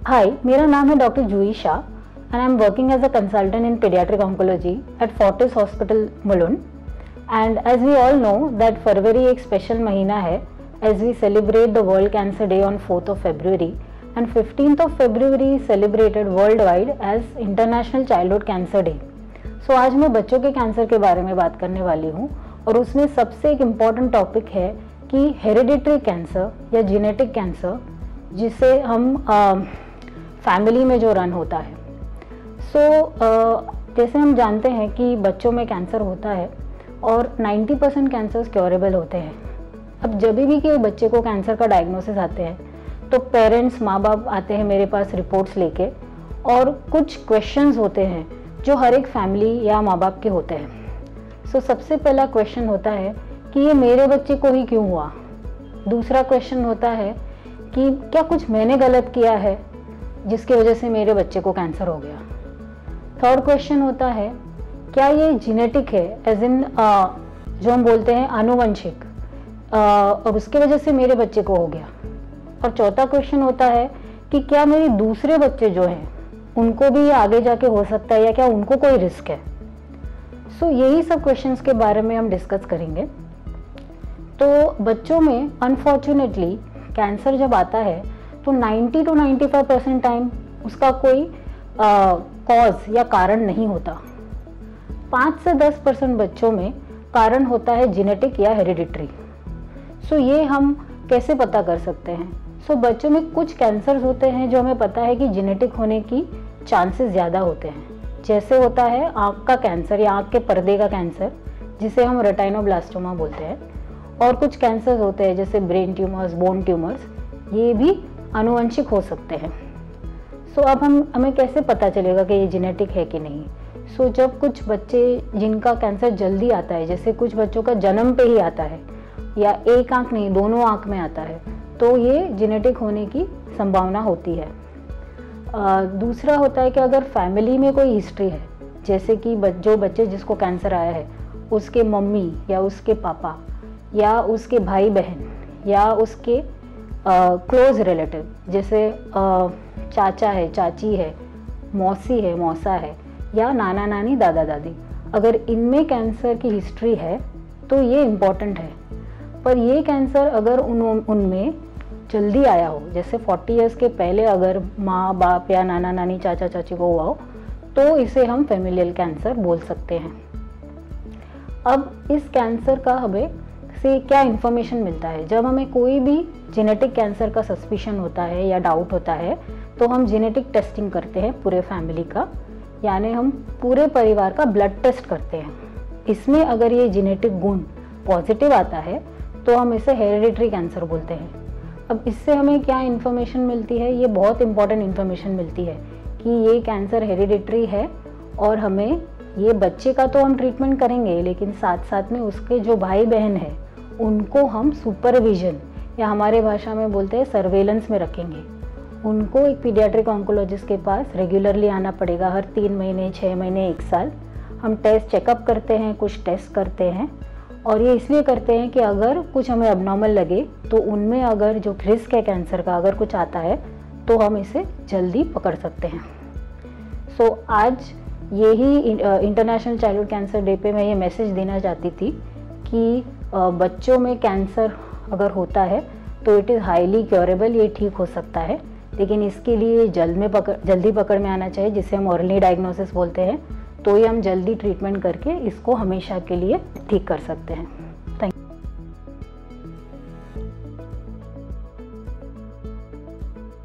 Hi, मेरा नाम है doctor Juhi Shah and I'm working as a consultant in pediatric oncology at Fortis Hospital, Mulund. And as we all know that फरवरी एक special महीना है as we celebrate the World Cancer Day on 4th of February and 15th of February is celebrated worldwide as International Childhood Cancer Day. So आज मैं बच्चों के cancer के बारे में बात करने वाली हूँ और उसमें सबसे एक इम्पॉर्टेंट टॉपिक है कि हेरिडिटरी कैंसर या जेनेटिक कैंसर जिसे हम फैमिली में जो रन होता है। जैसे हम जानते हैं कि बच्चों में कैंसर होता है और 90% कैंसर्स क्योरेबल होते हैं। अब जब भी कि बच्चे को कैंसर का डायग्नोसिस आते हैं तो पेरेंट्स माँ बाप आते हैं मेरे पास रिपोर्ट्स लेके और कुछ क्वेश्चंस होते हैं जो हर एक फैमिली या माँ बाप के होते हैं। सबसे पहला क्वेश्चन होता है कि ये मेरे बच्चे को ही क्यों हुआ। दूसरा क्वेश्चन होता है कि क्या कुछ मैंने गलत किया है जिसकी वजह से मेरे बच्चे को कैंसर हो गया। थर्ड क्वेश्चन होता है क्या ये जेनेटिक है, एज इन जो हम बोलते हैं आनुवंशिक, और उसके वजह से मेरे बच्चे को हो गया। और चौथा क्वेश्चन होता है कि क्या मेरे दूसरे बच्चे जो हैं उनको भी आगे जाके हो सकता है या क्या उनको कोई रिस्क है। यही सब क्वेश्चंस के बारे में हम डिस्कस करेंगे। तो बच्चों में अनफॉर्चुनेटली कैंसर जब आता है तो 90 to 95% टाइम उसका कोई कॉज या कारण नहीं होता। 5 से 10% बच्चों में कारण होता है जेनेटिक या हेरिडिटरी। ये हम कैसे पता कर सकते हैं। बच्चों में कुछ कैंसर्स होते हैं जो हमें पता है कि जेनेटिक होने की चांसेस ज़्यादा होते हैं। जैसे होता है आँख का कैंसर या आँख के पर्दे का कैंसर जिसे हम रेटिनोब्लास्टोमा बोलते हैं, और कुछ कैंसर्स होते हैं जैसे ब्रेन ट्यूमर्स, बोन ट्यूमर्स, ये भी आनुवंशिक हो सकते हैं। अब हमें कैसे पता चलेगा कि ये जेनेटिक है कि नहीं। जब कुछ बच्चे जिनका कैंसर जल्दी आता है, जैसे कुछ बच्चों का जन्म पे ही आता है या एक आँख नहीं दोनों आँख में आता है, तो ये जेनेटिक होने की संभावना होती है। दूसरा होता है कि अगर फैमिली में कोई हिस्ट्री है, जैसे कि जो बच्चे जिसको कैंसर आया है उसके मम्मी या उसके पापा या उसके भाई बहन या उसके क्लोज रिलेटिव, जैसे चाचा है, चाची है, मौसी है, मौसा है या नाना नानी, दादा दादी, अगर इनमें कैंसर की हिस्ट्री है तो ये इम्पॉर्टेंट है। पर ये कैंसर अगर उनमें जल्दी आया हो, जैसे 40 इयर्स के पहले अगर माँ बाप या नाना नानी, चाचा चाची को हुआ हो, तो इसे हम फैमिलियल कैंसर बोल सकते हैं। अब इस कैंसर का हमें से क्या इन्फॉर्मेशन मिलता है। जब हमें कोई भी जेनेटिक कैंसर का सस्पिशन होता है या डाउट होता है तो हम जेनेटिक टेस्टिंग करते हैं पूरे फैमिली का, यानी हम पूरे परिवार का ब्लड टेस्ट करते हैं। इसमें अगर ये जेनेटिक गुण पॉजिटिव आता है तो हम इसे हेरिडिटरी कैंसर बोलते हैं। अब इससे हमें क्या इन्फॉर्मेशन मिलती है, ये बहुत इंपॉर्टेंट इन्फॉर्मेशन मिलती है कि ये कैंसर हेरिडिटरी है और हमें ये बच्चे का तो हम ट्रीटमेंट करेंगे, लेकिन साथ साथ में उसके जो भाई बहन है उनको हम सुपरविजन या हमारे भाषा में बोलते हैं सर्वेलेंस में रखेंगे। उनको एक पीडियाट्रिक ऑन्कोलॉजिस्ट के पास रेगुलरली आना पड़ेगा, हर 3 महीने, 6 महीने, 1 साल। हम टेस्ट चेकअप करते हैं, कुछ टेस्ट करते हैं, और ये इसलिए करते हैं कि अगर कुछ हमें अबनॉर्मल लगे तो उनमें अगर जो रिस्क है कैंसर का अगर कुछ आता है तो हम इसे जल्दी पकड़ सकते हैं। आज यही इंटरनेशनल चाइल्डहुड कैंसर डे पे मैं ये मैसेज देना चाहती थी कि बच्चों में कैंसर अगर होता है तो इट इज़ हाईली क्योरेबल, ये ठीक हो सकता है, लेकिन इसके लिए जल्दी पकड़ में आना चाहिए, जिसे हम अर्ली डायग्नोसिस बोलते हैं। तो ये हम जल्दी ट्रीटमेंट करके इसको हमेशा के लिए ठीक कर सकते हैं।